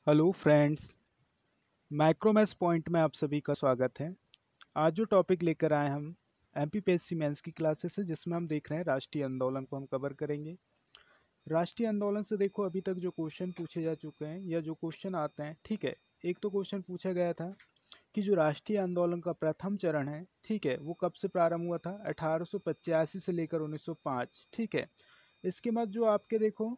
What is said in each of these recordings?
Hello friends, माइक्रोमैथ्स point में आप सभी का स्वागत है। आज जो टॉपिक लेकर आए हम एमपीपीएससी मेंस की क्लासेस है, जिसमें हम देख रहे हैं राष्ट्रीय आंदोलन को हम कवर करेंगे। राष्ट्रीय आंदोलन से देखो अभी तक जो क्वेश्चन पूछे जा चुके हैं या जो क्वेश्चन आते हैं, ठीक है। एक तो क्वेश्चन पूछा गया था कि जो राष्ट्रीय आंदोलन का प्रथम चरण है, ठीक है, वो कब से प्रारंभ हुआ था? 1885 से लेकर 1905, ठीक है। इसके बाद जो आपके देखो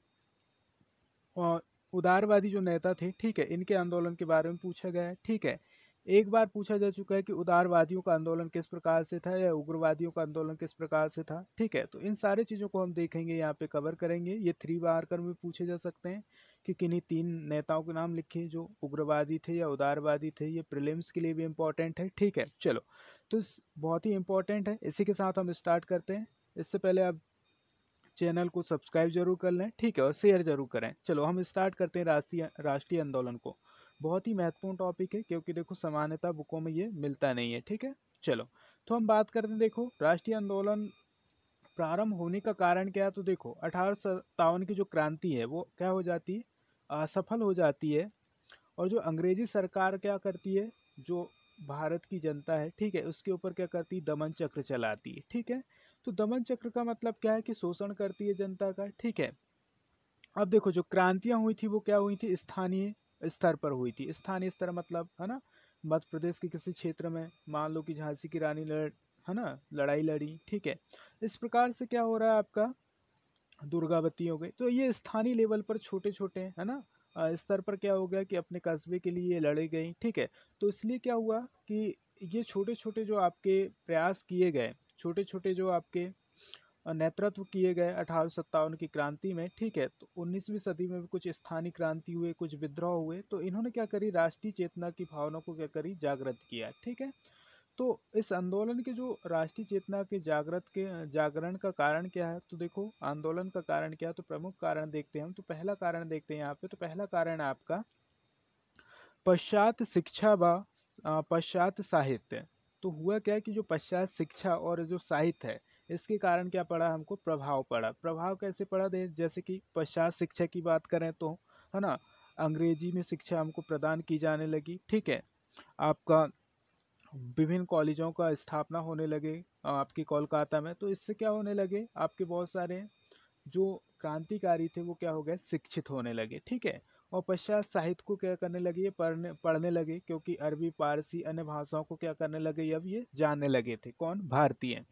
और उदारवादी जो नेता थे, ठीक है, इनके आंदोलन के बारे में पूछा गया है, ठीक है। एक बार पूछा जा चुका है कि उदारवादियों का आंदोलन किस प्रकार से था या उग्रवादियों का आंदोलन किस प्रकार से था, ठीक है। तो इन सारे चीज़ों को हम देखेंगे, यहाँ पे कवर करेंगे। ये 3 मार्कर में पूछे जा सकते हैं कि किन्हीं 3 नेताओं के नाम लिखे जो उग्रवादी थे या उदारवादी थे। ये प्रीलिम्स के लिए भी इम्पोर्टेंट है, ठीक है। चलो, तो बहुत ही इंपॉर्टेंट है। इसी के साथ हम स्टार्ट करते हैं। इससे पहले आप चैनल को सब्सक्राइब जरूर कर लें, ठीक है, और शेयर जरूर करें। चलो हम स्टार्ट करते हैं राष्ट्रीय आंदोलन को। बहुत ही महत्वपूर्ण टॉपिक है, क्योंकि देखो सामान्यतः बुकों में ये मिलता नहीं है, ठीक है। चलो, तो हम बात करते हैं। देखो राष्ट्रीय आंदोलन प्रारंभ होने का कारण क्या है? तो देखो 1857 की जो क्रांति है वो क्या हो जाती है, असफल हो जाती है। और जो अंग्रेजी सरकार क्या करती है, जो भारत की जनता है, ठीक है, उसके ऊपर क्या करती है, दमन चक्र चलाती है, ठीक है। तो दमन चक्र का मतलब क्या है कि शोषण करती है जनता का, ठीक है। अब देखो जो क्रांतियां हुई थी वो क्या हुई थी, स्थानीय स्तर पर हुई थी। स्थानीय स्तर मतलब है ना, मध्य प्रदेश के किसी क्षेत्र में मान लो कि झांसी की रानी है ना, लड़ाई लड़ी, ठीक है। इस प्रकार से क्या हो रहा है आपका, दुर्गावती हो गई। तो ये स्थानीय लेवल पर छोटे छोटे है ना स्तर पर क्या हो गया कि अपने कस्बे के लिए ये लड़े गई, ठीक है। तो इसलिए क्या हुआ कि ये छोटे छोटे जो आपके प्रयास किए गए, छोटे छोटे जो आपके नेतृत्व किए गए 1857 की क्रांति में, ठीक है। तो 19वीं सदी में भी कुछ स्थानीय क्रांति हुए, कुछ विद्रोह हुए। तो इन्होंने क्या करी, राष्ट्रीय चेतना की भावना को क्या करी, जागृत किया, ठीक है। तो इस आंदोलन के जो राष्ट्रीय चेतना के जागरण का कारण क्या है? तो देखो आंदोलन का कारण क्या है, तो प्रमुख कारण देखते हैं हम। तो पहला कारण देखते हैं यहाँ पे। तो पहला कारण है आपका पश्चात शिक्षा व पश्चात साहित्य। तो हुआ क्या कि जो पश्चात शिक्षा और जो साहित्य है, इसके कारण क्या पड़ा, हमको प्रभाव पड़ा। प्रभाव कैसे पड़ा? जैसे कि पश्चात शिक्षा की बात करें तो है ना, अंग्रेजी में शिक्षा हमको प्रदान की जाने लगी, ठीक है। आपका विभिन्न कॉलेजों का स्थापना होने लगे आपके कोलकाता में। तो इससे क्या होने लगे, आपके बहुत सारे जो क्रांतिकारी थे वो क्या हो गए, शिक्षित होने लगे, ठीक है। और पश्चात साहित्य को क्या करने लगे, ये पढ़ने लगे, क्योंकि अरबी पारसी अन्य भाषाओं को क्या करने लगे, अब ये जानने लगे थे, कौन, भारतीय।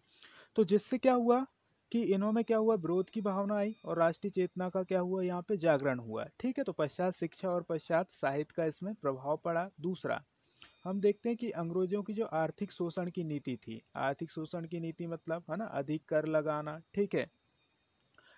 तो जिससे क्या हुआ कि इन्होंने क्या हुआ, विरोध की भावना आई और राष्ट्रीय चेतना का क्या हुआ, यहाँ पे जागरण हुआ, ठीक है। तो पश्चात शिक्षा और पश्चात साहित्य का इसमें प्रभाव पड़ा। दूसरा हम देखते हैं कि अंग्रेजों की जो आर्थिक शोषण की नीति थी, आर्थिक शोषण की नीति मतलब है ना, अधिक कर लगाना, ठीक है,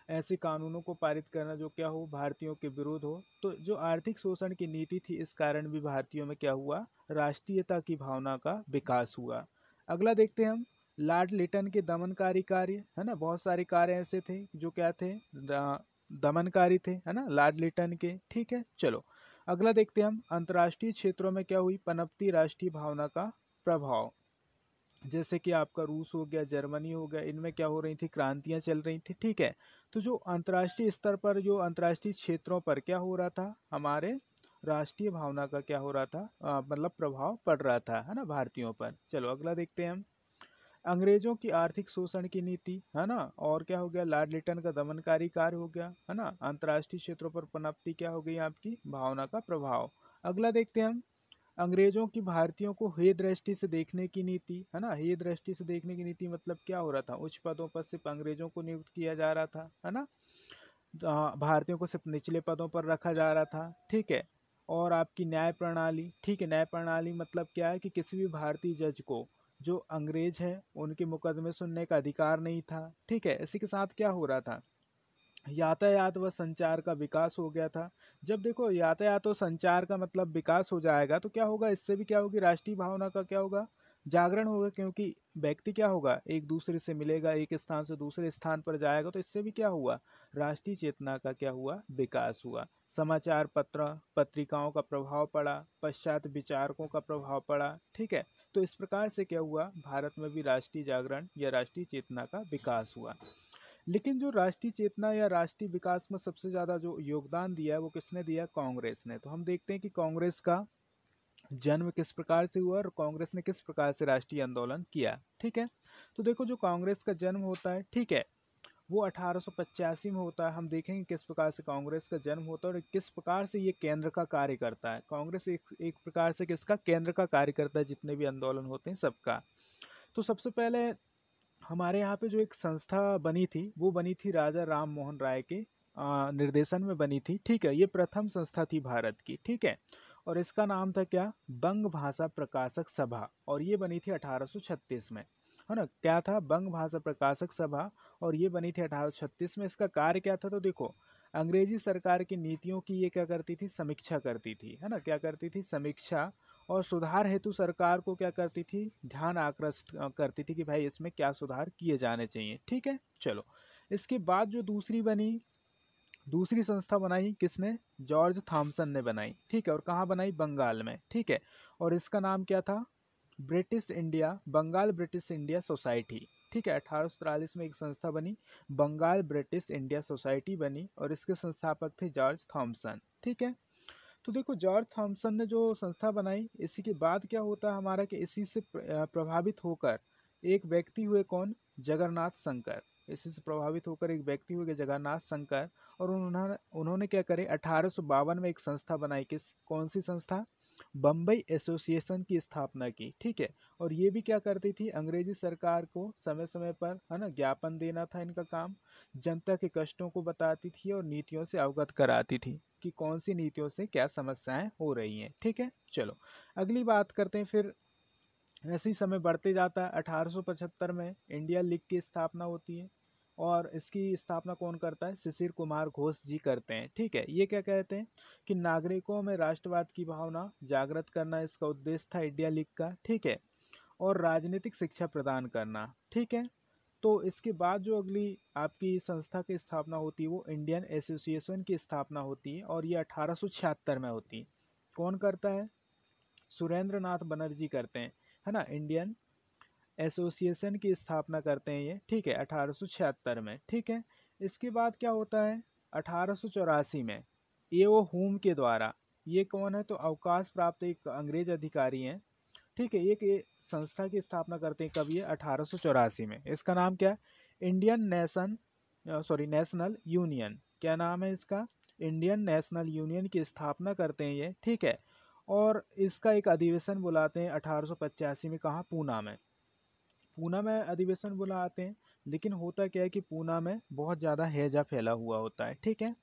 ऐसे कानूनों को पारित करना जो क्या हो, भारतीयों के विरोध हो। तो जो आर्थिक शोषण की नीति थी, इस कारण भी भारतीयों में क्या हुआ, राष्ट्रीयता की भावना का विकास हुआ। अगला देखते हैं हम, लॉर्ड लिटन के दमनकारी कार्य, है ना, बहुत सारे कार्य ऐसे थे जो क्या थे, दमनकारी थे, है ना, लॉर्ड लिटन के, ठीक है। चलो अगला देखते हैं हम, अंतर्राष्ट्रीय क्षेत्रों में क्या हुई, पनपती राष्ट्रीय भावना का प्रभाव। जैसे कि आपका रूस हो गया, जर्मनी हो गया, इनमें क्या हो रही थी, क्रांतियां चल रही थी, ठीक है। तो जो अंतर्राष्ट्रीय स्तर पर, जो अंतर्राष्ट्रीय क्षेत्रों पर क्या हो रहा था, हमारे राष्ट्रीय भावना का क्या हो रहा था, मतलब प्रभाव पड़ रहा था, है ना, भारतीयों पर। चलो अगला देखते हैं हम, अंग्रेजों की आर्थिक शोषण की नीति, है ना, और क्या हो गया, लॉर्ड लिटन का दमनकारी कार्य हो गया, है ना, अंतर्राष्ट्रीय क्षेत्रों पर पनपती क्या हो गई, आपकी भावना का प्रभाव। अगला देखते हैं हम, अंग्रेजों की भारतीयों को हे दृष्टि से देखने की नीति, है ना। हे दृष्टि से देखने की नीति मतलब क्या हो रहा था, उच्च पदों पर सिर्फ अंग्रेजों को नियुक्त किया जा रहा था, है ना, भारतीयों को सिर्फ निचले पदों पर रखा जा रहा था, ठीक है। और आपकी न्याय प्रणाली, ठीक है, न्याय प्रणाली मतलब क्या है कि किसी भी भारतीय जज को जो अंग्रेज है उनके मुकदमे सुनने का अधिकार नहीं था, ठीक है। इसी के साथ क्या हो रहा था, यातायात व संचार का विकास हो गया था। जब देखो यातायात और संचार का मतलब विकास हो जाएगा तो क्या होगा, इससे भी क्या होगी, राष्ट्रीय भावना का क्या होगा, जागरण होगा। क्योंकि व्यक्ति क्या होगा, एक दूसरे से मिलेगा, एक स्थान से दूसरे स्थान पर जाएगा, तो इससे भी क्या हुआ, राष्ट्रीय चेतना का क्या हुआ, विकास हुआ। समाचार पत्र पत्रिकाओं का प्रभाव पड़ा, पश्चात विचारकों का प्रभाव पड़ा, ठीक है। तो इस प्रकार से क्या हुआ, भारत में भी राष्ट्रीय जागरण या राष्ट्रीय चेतना का विकास हुआ। लेकिन जो राष्ट्रीय चेतना या राष्ट्रीय विकास में सबसे ज़्यादा जो योगदान दिया है वो किसने दिया? कांग्रेस ने। तो हम देखते हैं कि कांग्रेस का जन्म किस प्रकार से हुआ और कांग्रेस ने किस प्रकार से राष्ट्रीय आंदोलन किया। ठीक है, तो देखो जो कांग्रेस का जन्म होता है, ठीक है, वो 1885 में होता है। हम देखेंगे किस प्रकार से कांग्रेस का जन्म होता है और किस प्रकार से ये केंद्र का कार्य करता है। कांग्रेस एक प्रकार से किसका केंद्र का कार्य करता है, जितने भी आंदोलन होते हैं सबका। तो सबसे पहले हमारे यहाँ पे जो एक संस्था बनी थी वो बनी थी राजा राम मोहन राय के निर्देशन में बनी थी। ठीक है, ये प्रथम संस्था थी भारत की। ठीक है, और इसका नाम था क्या? बंग भाषा प्रकाशक सभा, और ये बनी थी 1836 में, है ना। क्या था? बंग भाषा प्रकाशक सभा, और ये बनी थी 1836 में। इसका कार्य क्या था? तो देखो, अंग्रेजी सरकार की नीतियों की ये क्या करती थी? समीक्षा करती थी, है ना। क्या करती थी? समीक्षा, और सुधार हेतु सरकार को क्या करती थी? ध्यान आकृष्ट करती थी कि भाई इसमें क्या सुधार किए जाने चाहिए। ठीक है, चलो। इसके बाद जो दूसरी संस्था बनाई किसने? जॉर्ज थॉमसन ने बनाई। ठीक है, और कहाँ बनाई? बंगाल में। ठीक है, और इसका नाम क्या था? British India, Bengal British India society. ठीक है, 1843 में एक संस्था बनी, बंगाल ब्रिटिश इंडिया सोसाइटी बनी, और इसके संस्थापक थे जॉर्ज थॉमसन। ठीक है, तो देखो जॉर्ज थॉमसन ने जो संस्था बनाई, इसी के बाद क्या होता है हमारा कि इसी से प्रभावित होकर एक व्यक्ति हुए, कौन? जगन्नाथ शंकर। इसी से प्रभावित होकर एक व्यक्ति हुए जगन्नाथ शंकर, और उन्होंने उन्होंने क्या करे? 1852 में एक संस्था बनाई। कौन सी संस्था? बम्बई एसोसिएशन की स्थापना की। ठीक है, और ये भी क्या करती थी? अंग्रेजी सरकार को समय समय पर, है ना, ज्ञापन देना था इनका काम। जनता के कष्टों को बताती थी और नीतियों से अवगत कराती थी कि कौन सी नीतियों से क्या समस्याएं हो रही हैं। ठीक है, चलो अगली बात करते हैं। फिर ऐसे ही समय बढ़ते जाता है। 1875 में इंडिया लीग की स्थापना होती है, और इसकी स्थापना कौन करता है? शिशिर कुमार घोष जी करते हैं। ठीक है, ये क्या कहते हैं कि नागरिकों में राष्ट्रवाद की भावना जागृत करना इसका उद्देश्य था इंडिया लीग का। ठीक है, और राजनीतिक शिक्षा प्रदान करना। ठीक है, तो इसके बाद जो अगली आपकी संस्था की स्थापना होती है वो इंडियन एसोसिएशन की स्थापना होती है, और ये 1876 में होती है। कौन करता है? सुरेंद्र नाथ बनर्जी करते हैं, है ना। इंडियन एसोसिएशन की स्थापना करते हैं ये। ठीक है, 1876 में। ठीक है, इसके बाद क्या होता है? 1884 में एओ हुम के द्वारा, ये कौन है? तो अवकाश प्राप्त एक अंग्रेज अधिकारी हैं। ठीक है, एक ये संस्था की स्थापना करते हैं। कब? ये 1884 में। इसका नाम क्या है? Indian national union. क्या नाम है इसका? इंडियन नेशनल यूनियन की स्थापना करते हैं ये। ठीक है, और इसका एक अधिवेशन बुलाते हैं 1885 में। कहाँ? पूना में। पूना में अधिवेशन बुलाते हैं, लेकिन होता क्या है कि पूना में बहुत ज़्यादा हैजा फैला हुआ होता है। ठीक है,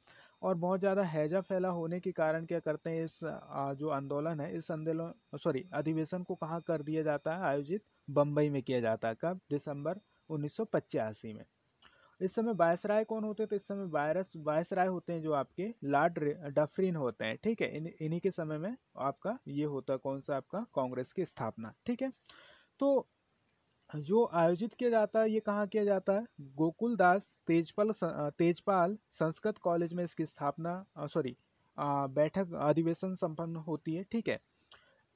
और बहुत ज़्यादा हैजा फैला होने के कारण क्या करते हैं, इस जो आंदोलन है, इस आंदोलन अधिवेशन को कहाँ कर दिया जाता है आयोजित? बम्बई में किया जाता है। कब? दिसंबर 1985 में। इस समय वायसराय कौन होते थे? इस समय वायसराय होते हैं जो आपके लॉर्ड डफरिन होते हैं। ठीक है, इन्हीं के समय में आपका ये होता है, कौन सा? आपका कांग्रेस की स्थापना। ठीक है, तो जो आयोजित किया जाता है ये कहाँ किया जाता है? गोकुल दास तेजपाल संस्कृत कॉलेज में इसकी स्थापना बैठक अधिवेशन संपन्न होती है। ठीक है,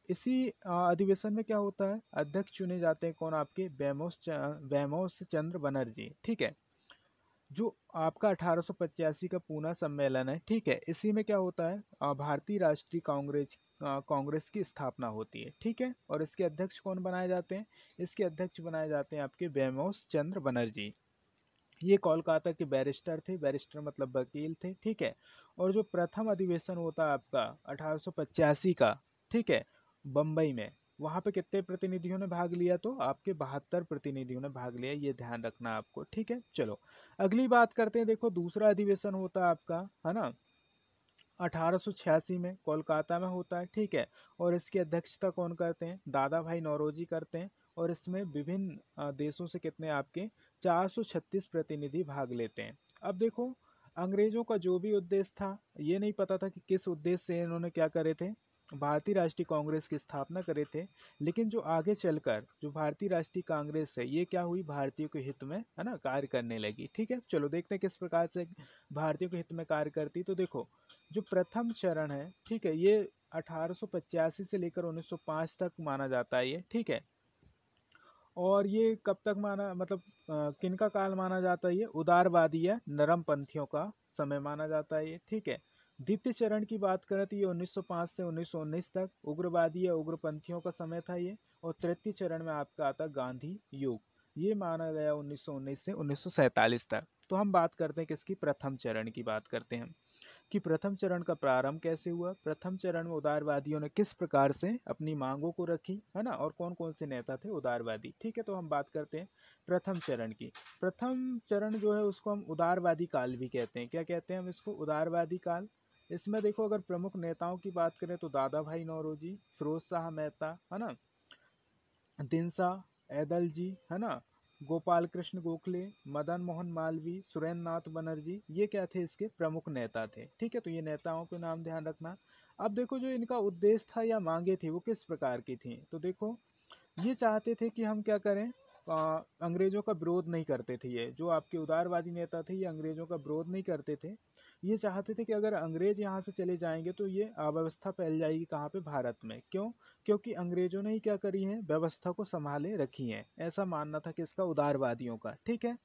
इसी अधिवेशन में क्या होता है? अध्यक्ष चुने जाते हैं, कौन? आपके बैमोस चंद्र बनर्जी। ठीक है, जो आपका 1885 का पूना सम्मेलन है। ठीक है, इसी में क्या होता है? भारतीय राष्ट्रीय कांग्रेस की स्थापना होती है। ठीक है, और इसके अध्यक्ष कौन बनाए जाते हैं? इसके अध्यक्ष बनाए जाते हैं आपके बैमोस चंद्र बनर्जी। ये कोलकाता के बैरिस्टर थे, बैरिस्टर मतलब वकील थे। ठीक है, और जो प्रथम अधिवेशन होता है आपका 1885 का, ठीक है, बम्बई में, वहाँ पे कितने प्रतिनिधियों ने भाग लिया? तो आपके 72 प्रतिनिधियों ने भाग लिया। ये ध्यान रखना आपको। ठीक है, चलो अगली बात करते हैं। देखो दूसरा अधिवेशन होता है आपका, है ना, 1886 में कोलकाता में होता है। ठीक है, और इसकी अध्यक्षता कौन करते हैं? दादा भाई नौरोजी करते हैं, और इसमें विभिन्न देशों से कितने आपके 436 प्रतिनिधि भाग लेते हैं। अब देखो, अंग्रेजों का जो भी उद्देश्य था, ये नहीं पता था कि किस उद्देश्य से इन्होंने क्या करे थे, भारतीय राष्ट्रीय कांग्रेस की स्थापना करे थे। लेकिन जो आगे चलकर जो भारतीय राष्ट्रीय कांग्रेस है, ये क्या हुई? भारतीयों के हित में, है ना, कार्य करने लगी। ठीक है, चलो देखते हैं किस प्रकार से भारतीयों के हित में कार्य करती। तो देखो, जो प्रथम चरण है, ठीक है, ये 1885 से लेकर 1905 तक माना जाता है ये। ठीक है, और ये कब तक माना, मतलब किनका काल माना जाता है? ये उदारवादी या नरमपंथियों का समय माना जाता है ये, ठीक है। द्वितीय चरण की बात करें तो ये 1905 से 1919 तक उग्रवादी या उग्रपंथियों का समय था ये। और तृतीय चरण में आपका आता गांधी युग, ये माना गया 1919 से 1947 तक। तो हम बात करते हैं किसकी? प्रथम चरण की बात करते हैं कि प्रथम चरण का प्रारंभ कैसे हुआ। प्रथम चरण में उदारवादियों ने किस प्रकार से अपनी मांगों को रखी, है ना, और कौन कौन से नेता थे उदारवादी, ठीक है। तो हम बात करते हैं प्रथम चरण की। प्रथम चरण जो है उसको हम उदारवादी काल भी कहते हैं। क्या कहते हैं हम इसको? उदारवादी काल। इसमें देखो, अगर प्रमुख नेताओं की बात करें तो दादा भाई नौरोजी, फिरोज शाह मेहता, है ना, दिनसा ऐदल जी, है ना, गोपाल कृष्ण गोखले, मदन मोहन मालवीय, सुरेंद्र नाथ बनर्जी, ये क्या थे? इसके प्रमुख नेता थे, ठीक है। तो ये नेताओं के नाम ध्यान रखना। अब देखो, जो इनका उद्देश्य था या मांगे थी वो किस प्रकार की थी, तो देखो ये चाहते थे कि हम क्या करें, अंग्रेजों का विरोध नहीं करते थे। ये जो आपके उदारवादी नेता थे ये अंग्रेजों का विरोध नहीं करते थे। ये चाहते थे कि अगर अंग्रेज यहाँ से चले जाएंगे तो ये अव्यवस्था फैल जाएगी कहाँ पे? भारत में। क्यों? क्योंकि अंग्रेजों ने ही क्या करी है? व्यवस्था को संभाले रखी है, ऐसा मानना था किसका? उदारवादियों का, ठीक है।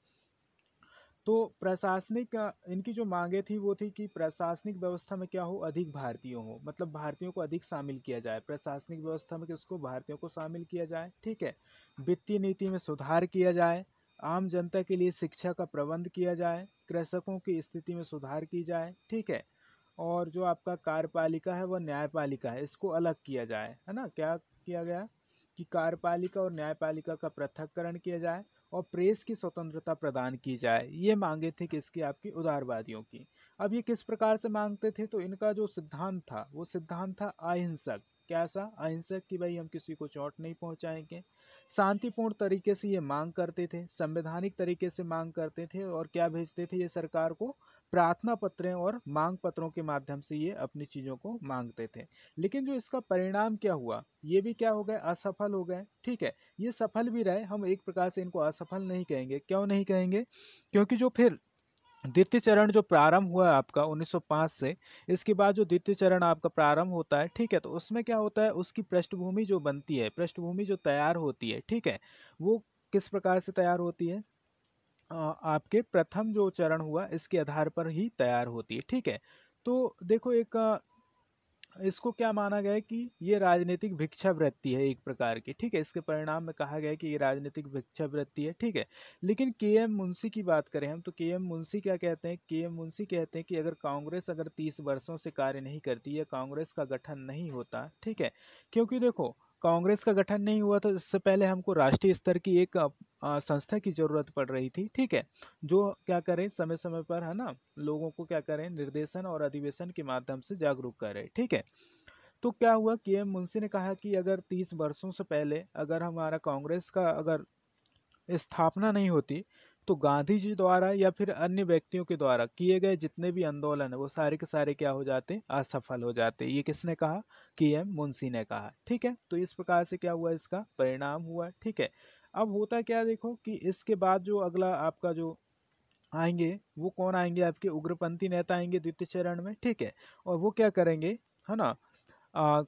तो प्रशासनिक इनकी जो मांगे थी वो थी कि प्रशासनिक व्यवस्था में क्या हो? अधिक भारतीयों हो, मतलब भारतीयों को अधिक शामिल किया जाए। प्रशासनिक व्यवस्था में किसको? भारतीयों को शामिल किया जाए, ठीक है। वित्तीय नीति में सुधार किया जाए, आम जनता के लिए शिक्षा का प्रबंध किया जाए, कृषकों की स्थिति में सुधार की जाए, ठीक है। और जो आपका कार्यपालिका है वह न्यायपालिका है, इसको अलग किया जाए, है ना। क्या किया गया कि कार्यपालिका और न्यायपालिका का पृथक्करण किया जाए और प्रेस की स्वतंत्रता प्रदान की जाए। ये मांगे थे किसकी? आपकी उदारवादियों की। अब ये किस प्रकार से मांगते थे? तो इनका जो सिद्धांत था वो सिद्धांत था अहिंसक। कैसा? अहिंसक, कि भाई हम किसी को चोट नहीं पहुंचाएंगे। शांतिपूर्ण तरीके से ये मांग करते थे, संवैधानिक तरीके से मांग करते थे। और क्या भेजते थे ये सरकार को? प्रार्थना पत्रें और मांग पत्रों के माध्यम से ये अपनी चीज़ों को मांगते थे। लेकिन जो इसका परिणाम क्या हुआ, ये भी क्या हो गए? असफल हो गए, ठीक है। ये सफल भी रहे, हम एक प्रकार से इनको असफल नहीं कहेंगे। क्यों नहीं कहेंगे? क्योंकि जो फिर द्वितीय चरण जो प्रारंभ हुआ है आपका 1905 से, इसके बाद जो द्वितीय चरण आपका प्रारंभ होता है, ठीक है, तो उसमें क्या होता है? उसकी पृष्ठभूमि जो बनती है, पृष्ठभूमि जो तैयार होती है, ठीक है, वो किस प्रकार से तैयार होती है? आपके प्रथम जो चरण हुआ इसके आधार पर ही तैयार होती है, ठीक है। तो देखो, एक इसको क्या माना गया है कि ये राजनीतिक भिक्षावृत्ति है एक प्रकार की, ठीक है। इसके परिणाम में कहा गया है कि ये राजनीतिक भिक्षावृत्ति है, ठीक है। लेकिन के एम मुंशी की बात करें हम, तो के एम मुंशी क्या कहते हैं? के एम मुंशी कहते हैं कि अगर कांग्रेस अगर 30 वर्षों से कार्य नहीं करती है, कांग्रेस का गठन नहीं होता, ठीक है। क्योंकि देखो, कांग्रेस का गठन नहीं हुआ तो इससे पहले हमको राष्ट्रीय स्तर की एक संस्था की जरूरत पड़ रही थी, ठीक है, जो क्या करे? समय समय पर, है ना, लोगों को क्या करें? निर्देशन और अधिवेशन के माध्यम से जागरूक करे, ठीक है। तो क्या हुआ? के एम मुंशी ने कहा कि अगर 30 वर्षों से पहले अगर हमारा कांग्रेस का अगर स्थापना नहीं होती तो गांधी जी द्वारा या फिर अन्य व्यक्तियों के द्वारा किए गए जितने भी आंदोलन है वो सारे के सारे क्या हो जाते? असफल हो जाते। ये किसने कहा? के एम मुंशी ने कहा, ठीक है। तो इस प्रकार से क्या हुआ? इसका परिणाम हुआ, ठीक है। अब होता क्या, देखो कि इसके बाद जो अगला आपका जो आएंगे वो कौन आएंगे? आपके उग्रपंथी नेता आएंगे द्वितीय चरण में, ठीक है। और वो क्या करेंगे, है ना, आ,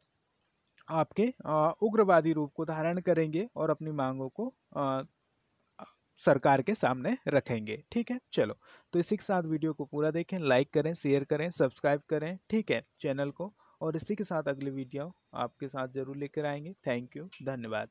आपके उग्रवादी रूप को धारण करेंगे और अपनी मांगों को सरकार के सामने रखेंगे, ठीक है। चलो, तो इसी के साथ वीडियो को पूरा देखें, लाइक करें, शेयर करें, सब्सक्राइब करें, ठीक है, चैनल को। और इसी के साथ अगली वीडियो आपके साथ जरूर लेकर आएंगे। थैंक यू, धन्यवाद।